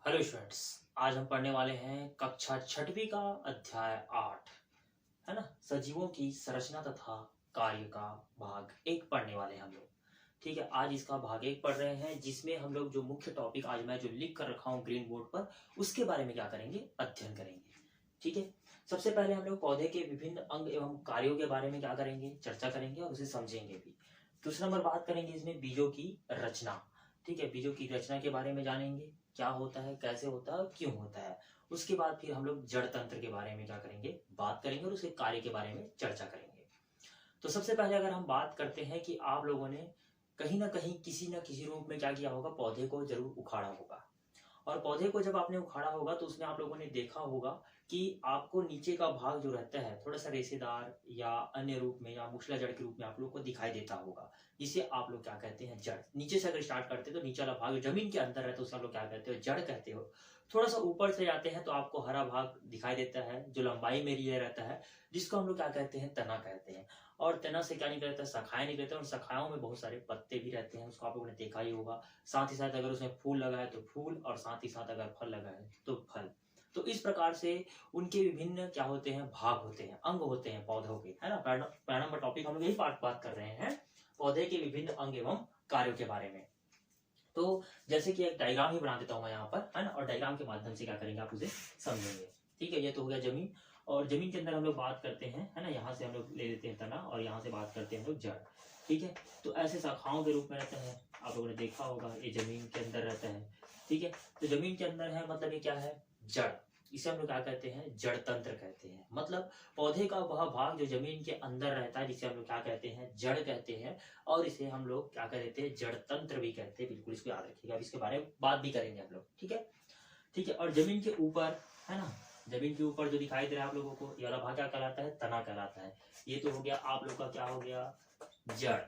Hello students. आज हम पढ़ने वाले हैं कक्षा छठवीं का अध्याय 8, है ना। सजीवों की संरचना तथा कार्य का भाग एक पढ़ने वाले हैं हम लोग। ठीक है, आज इसका भाग एक पढ़ रहे हैं, जिसमें हम लोग जो मुख्य टॉपिक आज मैं जो लिख कर रखा हूँ ग्रीन बोर्ड पर, उसके बारे में क्या करेंगे, अध्ययन करेंगे। ठीक है, सबसे पहले हम लोग पौधे के विभिन्न अंग एवं कार्यों के बारे में क्या करेंगे, चर्चा करेंगे और उसे समझेंगे भी। दूसरा नंबर बात करेंगे इसमें बीजों की रचना। ठीक है, बीजों की रचना के बारे में जानेंगे, क्या होता है, कैसे होता है और क्यों होता है। उसके बाद फिर हम लोग जड़ तंत्र के बारे में क्या करेंगे, बात करेंगे और उसके कार्य के बारे में चर्चा करेंगे। तो सबसे पहले अगर हम बात करते हैं कि आप लोगों ने कहीं ना कहीं किसी न किसी रूप में क्या किया होगा, पौधे को जरूर उखाड़ा होगा। और पौधे को जब आपने उखाड़ा होगा तो उसमें आप लोगों ने देखा होगा कि आपको नीचे का भाग जो रहता है थोड़ा सा रेशेदार या अन्य रूप में या मूसला जड़ के रूप में आप लोग को दिखाई देता होगा, जिसे आप लोग क्या कहते हैं, जड़। नीचे से अगर स्टार्ट करते हैं तो नीचे वाला भाग जो जमीन के अंदर रहता है उसे आप लोग क्या कहते हो, जड़ कहते हो। थोड़ा सा ऊपर से जाते हैं तो आपको हरा भाग दिखाई देता है जो लंबाई में लिए रहता है, जिसको हम लोग क्या कहते हैं, तना कहते हैं। और तना से क्या निकलता है, शाखाएं निकलते हैं और शाखाओं में बहुत सारे पत्ते भी रहते हैं, उसको आप लोगों ने देखा ही होगा। साथ ही साथ अगर उसमें फूल लगा है तो फूल, और साथ ही साथ अगर फल लगा है तो फल। तो इस प्रकार से उनके विभिन्न क्या होते हैं, भाग होते हैं, अंग होते हैं पौधों के, है ना। पहला नंबर टॉपिक हम लोग यही पार्ट बात कर रहे हैं, पौधे के विभिन्न अंग एवं कार्यों के बारे में। तो जैसे कि एक डायग्राम ही बना देता हूँ मैं यहाँ पर, है ना, और डायग्राम के माध्यम से क्या करेंगे, आप उसे समझेंगे। ठीक है, ये तो हो गया जमीन। और जमीन के अंदर हम लोग बात करते हैं, है ना, यहाँ से हम लोग ले लेते हैं तना और यहाँ से बात करते हैं हम लोग जड़। ठीक है, तो ऐसे शाखाओं के रूप में रहता है, आप लोगों ने देखा होगा ये जमीन के अंदर रहता है। ठीक है, तो जमीन के अंदर है मतलब ये क्या है, जड़। इसे हम लोग क्या कहते हैं, जड़ तंत्र कहते हैं। मतलब पौधे का वह भाग जो जमीन के अंदर रहता है जिसे हम लोग क्या कहते हैं, जड़ कहते हैं। और इसे हम लोग क्या कहते हैं, जड़ तंत्र भी कहते हैं। बिल्कुल इसको याद रखिएगा, अब इसके बारे में बात भी करेंगे हम लोग। ठीक है, ठीक है। और जमीन के ऊपर, है ना, जमीन के ऊपर जो दिखाई दे रहा है आप लोगों को, ये वाला भाग क्या कहलाता है, तना कहलाता है। ये तो हो गया आप लोग का, क्या हो गया, जड़।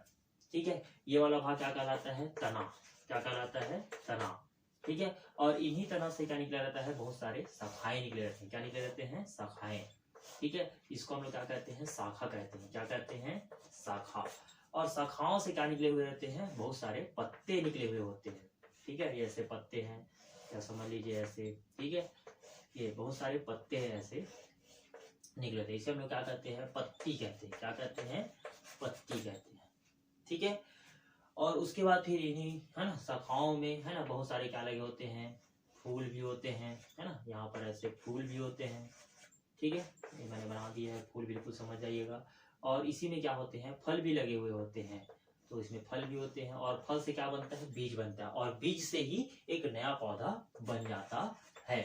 ठीक है, ये वाला भाग क्या कहलाता है, तना। क्या कहलाता है, तना। ठीक है, और इन्हीं तना से क्या निकला रहता है, बहुत सारे शाखाएं निकले रहते हैं। क्या निकले रहते हैं, शाखाएं। ठीक है, इसको हम लोग क्या कहते हैं, शाखा कहते हैं। क्या कहते हैं, शाखा। और शाखाओं से क्या निकले हुए रहते हैं, बहुत सारे पत्ते निकले हुए होते हैं। ठीक है, ये ऐसे पत्ते हैं, या समझ लीजिए ऐसे। ठीक है, ये बहुत सारे पत्ते हैं ऐसे निकले थे, इसे हम लोग क्या कहते हैं, पत्ती कहते हैं। क्या कहते हैं, पत्ती कहते हैं। ठीक है, और उसके बाद फिर इन्हीं, है ना, शाखाओं में, है ना, बहुत सारे क्या लगे होते हैं, फूल भी होते हैं, है ना, यहाँ पर ऐसे फूल भी होते हैं। ठीक है, ये मैंने बना दिया है फूल, बिल्कुल समझ जाइएगा। और इसी में क्या होते हैं, फल भी लगे हुए होते हैं। तो इसमें फल भी होते हैं, और फल से क्या बनता है, बीज बनता है, और बीज से ही एक नया पौधा बन जाता है।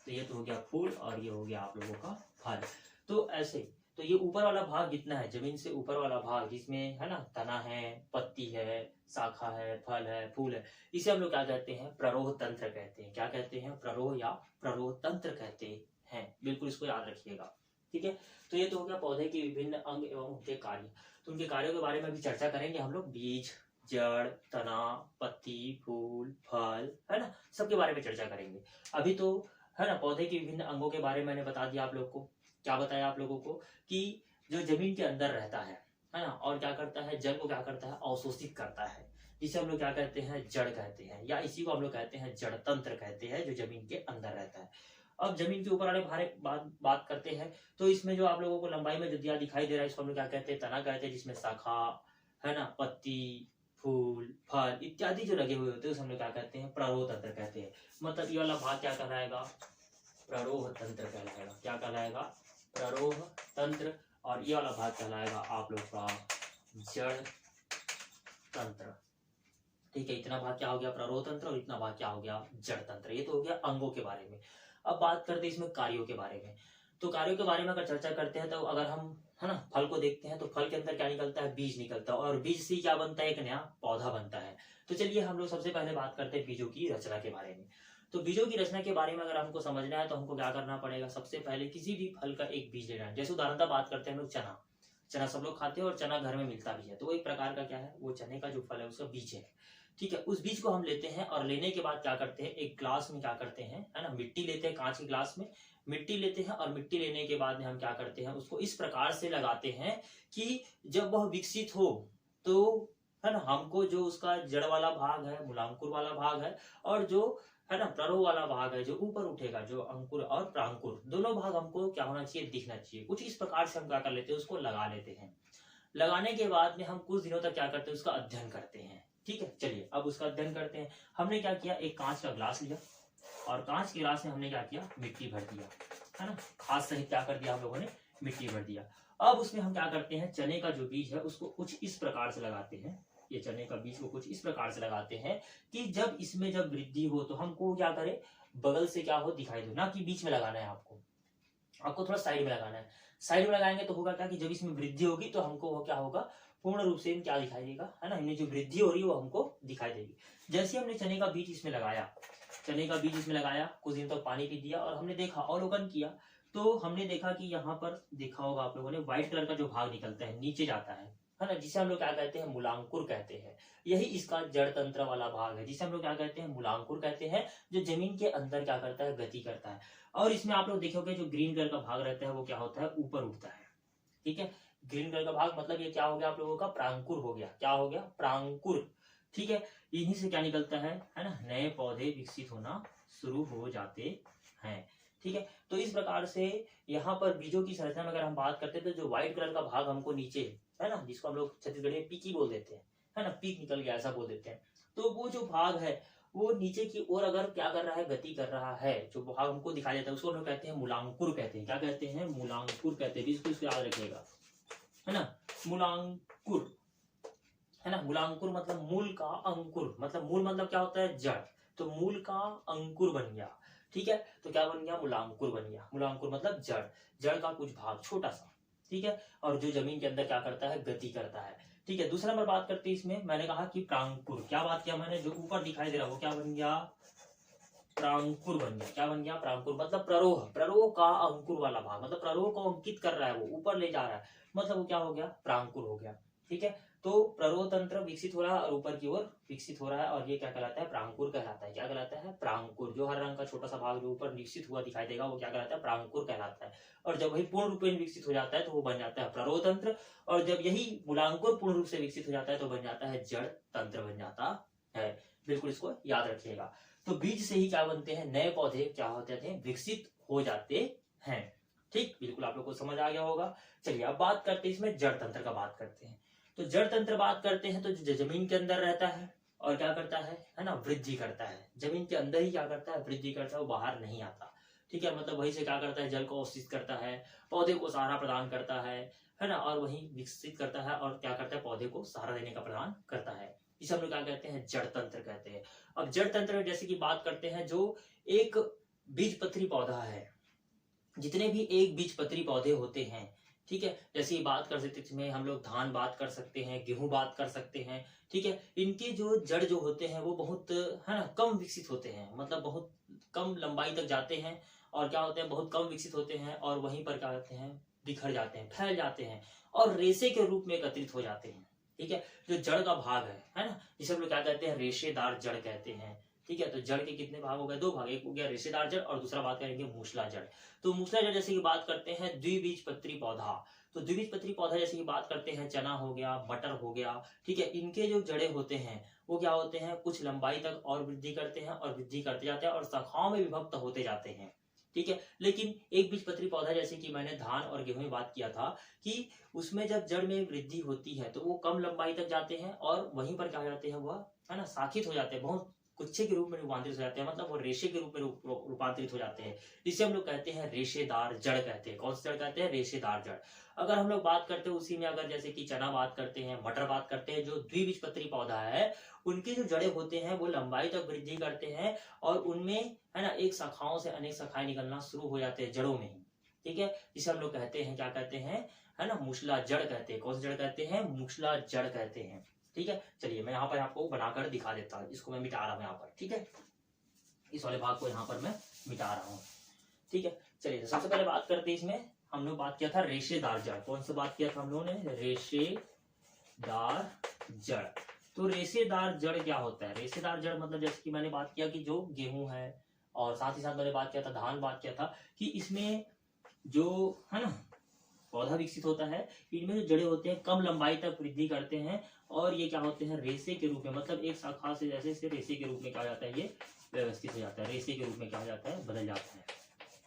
तो ये तो हो गया फूल, और ये हो गया आप लोगों का फल। तो ऐसे, तो ये ऊपर वाला भाग जितना है, जमीन से ऊपर वाला भाग जिसमें, है ना, तना है, पत्ती है, शाखा है, फल है, फूल है, इसे हम लोग क्या कहते हैं, प्ररोह तंत्र कहते हैं। क्या कहते हैं, प्ररोह या प्ररोह तंत्र कहते हैं। बिल्कुल इसको याद रखिएगा। ठीक है, तो ये तो हो गया पौधे के विभिन्न अंग एवं उनके कार्य। तो उनके कार्यों के बारे में भी चर्चा करेंगे हम लोग, बीज, जड़, तना, पत्ती, फूल, फल, है ना, सबके बारे में चर्चा करेंगे। अभी तो, है ना, पौधे के विभिन्न अंगों के बारे में मैंने बता दिया आप लोग को। क्या बताया आप लोगों को, कि जो जमीन के अंदर रहता है ना, और क्या करता है, जल को क्या करता है, अवशोषित करता है, जिसे हम लोग क्या कहते हैं, जड़ कहते हैं, या इसी को हम लोग कहते हैं जड़ तंत्र कहते हैं, जो जमीन के अंदर रहता है। अब जमीन के ऊपर वाले भारे बात करते हैं, तो इसमें जो आप लोगों को लंबाई में जो दिया दिखाई दे रहा है, इसको हम लोग क्या कहते हैं, तना कहते हैं, जिसमें शाखा, है ना, पत्ती, फूल, फल इत्यादि जो लगे हुए होते हैं, उसे हम लोग क्या कहते हैं, प्ररोह तंत्र कहते हैं। मतलब ये वाला भाग क्या कहलाएगा, प्ररोह तंत्र कहलाएगा। क्या कहलाएगा, प्ररोह तंत्र। और ये वाला भाग कहलाएगा आप लोग का जड़ तंत्र। ठीक है, इतना भाग क्या हो गया, प्ररोह तंत्र, और इतना भाग क्या हो गया, जड़ तंत्र। ये तो हो गया अंगों के बारे में। अब बात करते हैं इसमें कार्यों के बारे में। तो कार्यों के बारे में अगर चर्चा करते हैं, तो अगर हम, है ना, फल को देखते हैं, तो फल के अंदर क्या निकलता है, बीज निकलता है, और बीज से क्या बनता है, एक नया पौधा बनता है। तो चलिए हम लोग सबसे पहले बात करते हैं बीजों की रचना के बारे में। तो बीजों की रचना के बारे में अगर हमको समझना है, तो हमको क्या करना पड़ेगा, सबसे पहले किसी भी फल का एक बीज लेना है। जैसे उदाहरण बात करते हैं हम लोग चना। चना सब लोग खाते हैं और चना घर में मिलता भी है, तो वो एक प्रकार का क्या है, वो चने का जो फल है उसका बीज है। ठीक है, उस बीज को हम लेते हैं, और लेने के बाद क्या करते हैं, एक ग्लास में क्या करते हैं, है ना, मिट्टी लेते हैं, कांच के ग्लास में मिट्टी लेते हैं, और मिट्टी लेने के बाद में हम क्या करते हैं, उसको इस प्रकार से लगाते हैं कि जब वह विकसित हो, तो, है ना, हमको जो उसका जड़ वाला भाग है, मूलांकुर वाला भाग है, और जो, है ना, प्ररोह वाला भाग है जो ऊपर उठेगा, जो अंकुर और प्रांकुर दोनों भाग हमको क्या होना चाहिए, दिखना चाहिए। कुछ इस प्रकार से हम क्या कर लेते हैं, उसको लगा लेते हैं। लगाने के बाद में हम कुछ दिनों तक क्या करते हैं, उसका अध्ययन करते हैं। ठीक है, चलिए अब उसका अध्ययन करते हैं। हमने क्या किया, एक कांच का ग्लास लिया और कांच के ग्लास में हमने क्या किया, मिट्टी भर दिया, है ना, खाद सहित क्या कर दिया हम लोगों ने, मिट्टी भर दिया। अब उसमें हम क्या करते हैं, चने का जो बीज है उसको कुछ इस प्रकार से लगाते हैं, ये चने का बीज को कुछ इस प्रकार से लगाते हैं कि जब इसमें जब वृद्धि हो तो हमको क्या करे, बगल से क्या हो दिखाई दो, ना कि बीच में लगाना है आपको थोड़ा साइड में लगाना है। साइड में लगाएंगे तो होगा क्या कि जब इसमें वृद्धि होगी तो हमको वो क्या होगा, पूर्ण रूप से क्या दिखाई देगा, है ना, इनमें जो वृद्धि हो रही है वो हमको दिखाई देगी। जैसे हमने चने का बीज इसमें लगाया, चने का बीज इसमें लगाया, कुछ दिन तक पानी पी दिया और हमने देखा अवलोकन किया, तो हमने देखा कि यहाँ पर देखा होगा आप लोगों ने, व्हाइट कलर का जो भाग निकलता है नीचे जाता है ना, जिसे हम लोग क्या कहते हैं, मूलांकुर कहते हैं। यही इसका जड़ तंत्र वाला भाग है जिसे हम लोग क्या कहते हैं, मूलांकुर कहते हैं, जो जमीन के अंदर क्या करता है, गति करता है। और इसमें आप लोग देखोगे जो ग्रीन कलर का भाग रहता है वो क्या होता है, ऊपर उठता है। ठीक है, ग्रीन कलर का भाग मतलब ये क्या हो गया आप लोगों का, प्रांकुर हो गया। क्या हो गया, प्रांकुर। ठीक है, इन्हीं से क्या निकलता है ना, नए पौधे विकसित होना शुरू हो जाते हैं। ठीक है, तो इस प्रकार से यहाँ पर बीजों की संरचना में अगर हम बात करते हैं तो जो व्हाइट कलर का भाग हमको नीचे है ना, जिसको हम लोग छत्तीसगढ़ी में पीकी बोल देते हैं, है ना, पीक निकल गया ऐसा बोल देते हैं, तो वो जो भाग है वो नीचे की ओर अगर क्या कर रहा है, गति कर रहा है, जो भाग हमको दिखाई देता है उसको हम कहते हैं मूलांकुर कहते हैं। क्या कहते हैं, मूलांकुर कहते हैं, इसको याद रखिएगा, है ना, मूलांकुर, है ना। मूलांकुर मतलब मूल का अंकुर, मतलब मूल मतलब क्या होता है, जड़, तो मूल का अंकुर बन गया। ठीक है, तो क्या बन गया, मूलांकुर बन गया। मूलांकुर मतलब जड़, जड़ का कुछ भाग छोटा सा, ठीक है, और जो जमीन के अंदर क्या करता है, गति करता है। ठीक है, दूसरा नंबर बात करते हैं इसमें, मैंने कहा कि प्रांकुर, क्या बात किया मैंने, जो ऊपर दिखाई दे रहा है वो क्या बन गया, प्रांकुर बन गया। क्या बन गया, प्रांकुर मतलब प्ररोह, प्ररोह का अंकुर वाला भाग, मतलब प्ररोह को अंकित कर रहा है, वो ऊपर ले जा रहा है, मतलब वो क्या हो गया, प्रांकुर हो गया। ठीक है, तो प्ररोह तंत्र विकसित हो रहा है और ऊपर की ओर विकसित हो रहा है, और ये क्या कहलाता है, प्रांकुर कहलाता है। क्या कहलाता है, प्रांकुर। जो हर रंग का छोटा सा भाग जो ऊपर विकसित हुआ दिखाई देगा वो क्या कहलाता है, प्रांकुर कहलाता है। और जब वही पूर्ण रूप में विकसित हो जाता है तो वो बन जाता है प्ररोह तंत्र, और जब यही मूलांकुर पूर्ण रूप से विकसित हो जाता है तो बन जाता है जड़ तंत्र बन जाता है। बिल्कुल इसको याद रखिएगा। तो बीज से ही क्या बनते हैं, नए पौधे क्या होते हैं, विकसित हो जाते हैं। ठीक, बिल्कुल आप लोग को समझ आ गया होगा। चलिए अब बात करते हैं इसमें जड़ तंत्र का बात करते हैं। तो जड़ तंत्र बात करते हैं तो जो जमीन के अंदर रहता है और क्या करता है ना, वृद्धि करता है। जमीन के अंदर ही क्या करता है, वृद्धि करता है, वो बाहर नहीं आता। ठीक है, मतलब वही से क्या करता है, जल को अवशिष्ट करता है, पौधे को सहारा प्रदान करता है ना, और वही विकसित करता है और क्या करता है, पौधे को सहारा देने का प्रदान करता है। इसे हम लोग क्या कहते हैं, जड़ तंत्र कहते हैं। अब जड़ तंत्र में जैसे कि बात करते हैं, जो एक बीजपत्री पौधा है, जितने भी एक बीजपत्री पौधे होते हैं, ठीक है, जैसे बात कर सकते हैं हम लोग, धान बात कर सकते हैं, गेहूं बात कर सकते हैं। ठीक है, इनके जो जड़ जो होते हैं वो बहुत है ना कम विकसित होते हैं, मतलब बहुत कम लंबाई तक जाते हैं, और क्या होते हैं, बहुत कम विकसित होते हैं, और वहीं पर क्या होते हैं, बिखर जाते हैं, फैल जाते हैं, और रेशे के रूप में एकत्रित हो जाते हैं। ठीक है, जो जड़ का भाग है ना, जिसे हम लोग क्या कहते हैं, रेशेदार जड़ कहते हैं। ठीक है, तो जड़ के कितने भाग हो गए, दो भाग, एक हो गया रेशेदार जड़ और दूसरा बात करेंगे मूसला जड़। तो मूसला जड़ जैसे कि बात करते हैं द्विबीजपत्री पौधा, तो द्विबीजपत्री पौधा जैसे कि बात करते हैं, चना हो गया, मटर हो गया। ठीक है, इनके जो जड़े होते हैं वो क्या होते हैं, कुछ लंबाई तक और वृद्धि करते हैं और वृद्धि करते जाते हैं और शाखाओं में विभक्त होते जाते हैं। ठीक है, लेकिन एक बीजपत्री पौधा जैसे कि मैंने धान और गेहूं में बात किया था कि उसमें जब जड़ में वृद्धि होती है तो वो कम लंबाई तक जाते हैं और वहीं पर क्या जाते हैं, वह है ना शाखित हो जाते हैं, बहुत गुच्छे के रूप में रूपांतरित हो जाते हैं, मतलब वो रेशे के रूप में रूपांतरित हो जाते हैं। इसे हम लोग कहते हैं रेशेदार जड़ कहते हैं। कौन सी जड़ कहते हैं, रेशेदार जड़। अगर हम लोग बात करते हैं उसी में, अगर जैसे कि चना बात करते हैं, मटर बात करते हैं, जो द्विबीजपत्री पौधा है उनके जो जड़े होते हैं वो लंबाई तक वृद्धि करते हैं और उनमें है ना एक शाखाओं से अनेक शाखाएं निकलना शुरू हो जाते हैं जड़ों में ही। ठीक है, जिसे हम लोग कहते हैं, क्या कहते हैं, है ना मूसला जड़ कहते हैं। कौन सी जड़ कहते हैं, मूसला जड़ कहते हैं। ठीक है, चलिए मैं यहाँ पर आपको बनाकर दिखा देता हूँ, इसको मैं मिटा रहा हूँ यहाँ पर। ठीक है, इस वाले भाग को यहाँ पर मैं मिटा रहा हूँ। ठीक है, चलिए तो सबसे पहले बात करते हैं, इसमें हम लोग बात किया था रेशेदार जड़। कौन सा बात किया था हम लोगों ने, रेशेदार जड़। तो रेशेदार जड़ क्या होता है, रेशेदार जड़ मतलब जैसे कि मैंने बात किया कि जो गेहूं है, और साथ ही साथ मैंने बात किया था, धान बात किया था कि इसमें जो है ना पौधा विकसित होता है, इनमें जो जड़े होते हैं कम लंबाई तक वृद्धि करते हैं और ये क्या होते हैं, रेशे के रूप में, मतलब एक शाखा से जैसे रेशे के रूप में क्या हो जाता है, ये व्यवस्थित हो जाता है, रेशे के रूप में क्या हो जाता है, बदल जाता है।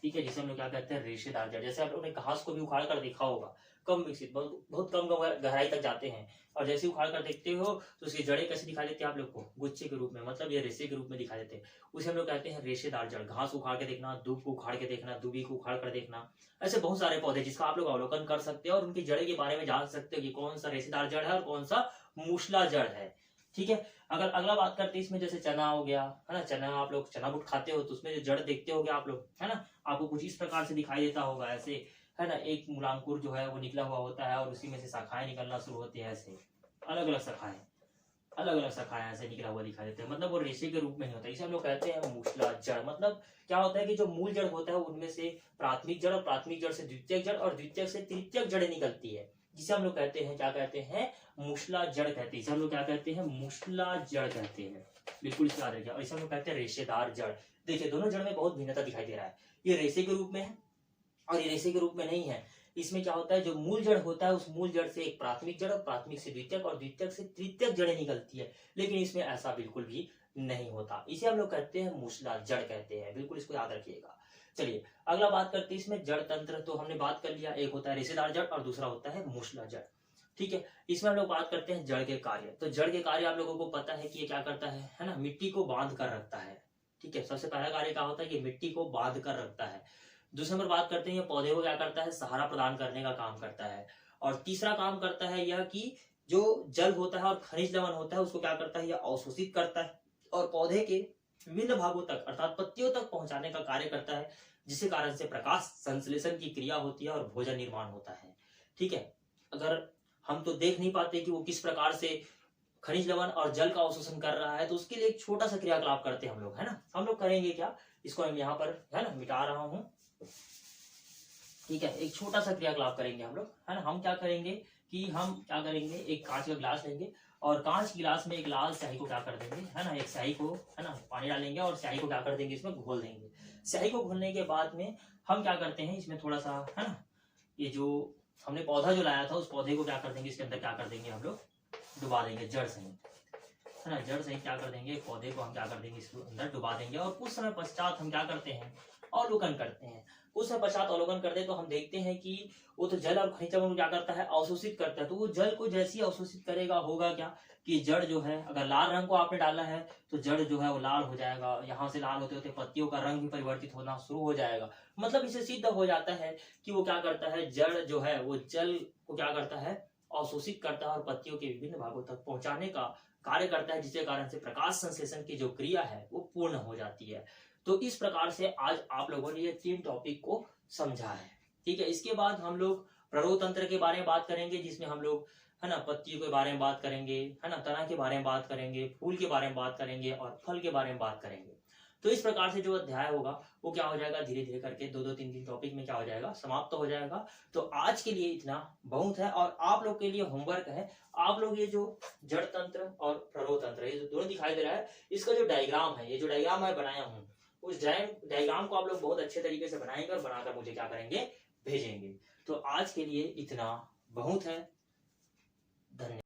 ठीक है, जिसे हम लोग क्या कहते हैं, रेशेदार जड़। जैसे आप लोगों ने घास को भी उखाड़ कर देखा होगा, कम विकसित, बहुत बहुत कम गहराई तक जाते हैं, और जैसे उखाड़ कर देखते हो तो उसकी जड़ें कैसे दिखाई देती है आप लोग को, गुच्छे के रूप में, मतलब ये रेशे के रूप में दिखाई देते हैं। उसे हम लोग कहते हैं रेशेदार जड़। घास उखाड़ के देखना, दूब को उखाड़ के देखना, दूबी को उखाड़ कर देखना, ऐसे बहुत सारे पौधे जिसका आप लोग अवलोकन कर सकते हैं और उनकी जड़ें के बारे में जान सकते हो कि कौन सा रेशेदार जड़ है और कौन सा मूसला जड़ है। ठीक है, अगर अगला बात करते हैं इसमें, जैसे चना हो गया, है ना, चना आप लोग चना बुट खाते हो तो उसमें जो जड़ देखते होगे आप लोग, है ना, आपको कुछ इस प्रकार से दिखाई देता होगा, ऐसे, है ना, एक मूलांकुर जो है वो निकला हुआ होता है और उसी में से शाखाएं निकलना शुरू होती है, ऐसे अलग अलग शाखाएं ऐसे निकला हुआ दिखाई देते हैं, मतलब वो रेशे के रूप में नहीं होता। इसे हम लोग कहते हैं मूसला जड़। मतलब क्या होता है कि जो मूल जड़ होता है उनमें से प्राथमिक जड़, और प्राथमिक जड़ से द्वितीयक जड़, और द्वितीयक से तृतीयक जड़ें निकलती है, जिसे हम लोग कहते हैं, क्या कहते हैं, मूसला जड़ कहते हैं। इसे हम लोग क्या कहते हैं, मूसला जड़ कहते हैं। बिल्कुल इसे याद रखिए। और इसे हम लोग कहते हैं रेशेदार जड़। देखिए दोनों जड़ में बहुत भिन्नता दिखाई दे रहा है, ये रेशे के रूप में है और ये रेशे के रूप में नहीं है। इसमें क्या होता है, जो मूल जड़ होता है उस मूल जड़ से एक प्राथमिक जड़, और प्राथमिक से द्वितीयक, और द्वितीयक से तृतीयक जड़ें निकलती है, लेकिन इसमें ऐसा बिल्कुल भी नहीं होता। इसे हम लोग कहते हैं मूसला जड़ कहते हैं, बिल्कुल इसको याद रखिएगा। चलिए अगला बात करते हैं इसमें, जड़ तंत्र तो हमने बात कर लिया, एक होता है रेशेदार जड़ और दूसरा होता है मूसला जड़। ठीक है, इसमें हम लोग बात करते हैं जड़ के कार्य। तो जड़ के कार्य आप लोगों को पता है कि ये क्या करता है ना, मिट्टी को बांध कर रखता है। ठीक है, सबसे पहला कार्य क्या होता है, ये मिट्टी को बांध कर रखता है। दूसरे नंबर बात करते हैं, ये पौधे को क्या करता है, सहारा प्रदान करने का काम करता है। और तीसरा काम करता है यह कि जो जल होता है और खनिज लवण होता है उसको क्या करता है, यह अवशोषित करता है और पौधे के विभिन्न भागों तक अर्थात पत्तियों तक पहुंचाने का कार्य करता है, जिसके कारण से प्रकाश संश्लेषण की क्रिया होती है और भोजन निर्माण होता है। ठीक है, अगर हम तो देख नहीं पाते कि वो किस प्रकार से खनिज लवण और जल का अवशोषण कर रहा है, तो उसके लिए एक छोटा सा क्रियाकलाप करते हैं हम लोग, है ना। हम लोग करेंगे क्या, इसको हम यहाँ पर, है ना, मिटा रहा हूं। ठीक है, एक छोटा सा क्रियाकलाप करेंगे हम लोग, है ना। हम क्या करेंगे कि हम क्या करेंगे, एक कांच का गिलास लेंगे और कांच गिलास में एक लाल स्याही को क्या कर देंगे, है ना, एक स्याही को, है ना, पानी डालेंगे और स्याही को क्या कर देंगे, इसमें घोल देंगे। स्याही को घोलने के बाद में हम क्या करते हैं, इसमें थोड़ा सा, है ना, ये जो हमने पौधा जो लाया था उस पौधे को क्या कर देंगे, इसके अंदर क्या कर देंगे, हम लोग डुबा देंगे जड़ सहित, है ना, जड़ सहित क्या कर देंगे, पौधे को हम क्या कर देंगे, इसके अंदर डुबा देंगे। और कुछ समय पश्चात हम क्या करते हैं, अवलोकन करते हैं। कुछ समय पश्चात अवलोकन करते हैं तो हम देखते हैं कि वो तो जल और खनिज लवण क्या करता है, अवशोषित करता है। तो वो जल को जैसे ही अवशोषित करेगा, होगा क्या कि जड़ जो है, अगर लाल रंग को आपने डाला है तो जड़ जो है वो लाल हो जाएगा, यहाँ से लाल होते होते पत्तियों का रंग भी परिवर्तित होना शुरू हो जाएगा। मतलब इसे सिद्ध हो जाता है कि वो क्या करता है, जड़ जो है वो जल को क्या करता है, अवशोषित करता है और पत्तियों के विभिन्न भागों तक पहुंचाने का कार्य करता है, जिसके कारण से प्रकाश संश्लेषण की जो क्रिया है वो पूर्ण हो जाती है। तो इस प्रकार से आज आप लोगों ने ये 3 टॉपिक को समझा है। ठीक है, इसके बाद हम लोग प्ररोह तंत्र के बारे में बात करेंगे, जिसमें हम लोग, है ना, पत्तियों के बारे में बात करेंगे, है ना, तना के बारे में बात करेंगे, फूल के बारे में बात करेंगे और फल के बारे में बात करेंगे। तो इस प्रकार से जो अध्याय होगा वो क्या हो जाएगा, धीरे धीरे करके 2-2, 3-3 टॉपिक में क्या हो जाएगा, समाप्त हो जाएगा। तो आज के लिए इतना बहुत है। और आप लोग के लिए होमवर्क है, आप लोग ये जो जड़ तंत्र और प्ररोह तंत्र, ये जो दोनों दिखाई दे रहा है, इसका जो डायग्राम है, ये जो डायग्राम मैं बनाया हूँ, उस डायग्राम को आप लोग बहुत अच्छे तरीके से बनाएंगे और बनाकर मुझे क्या करेंगे, भेजेंगे। तो आज के लिए इतना बहुत है। धन्यवाद।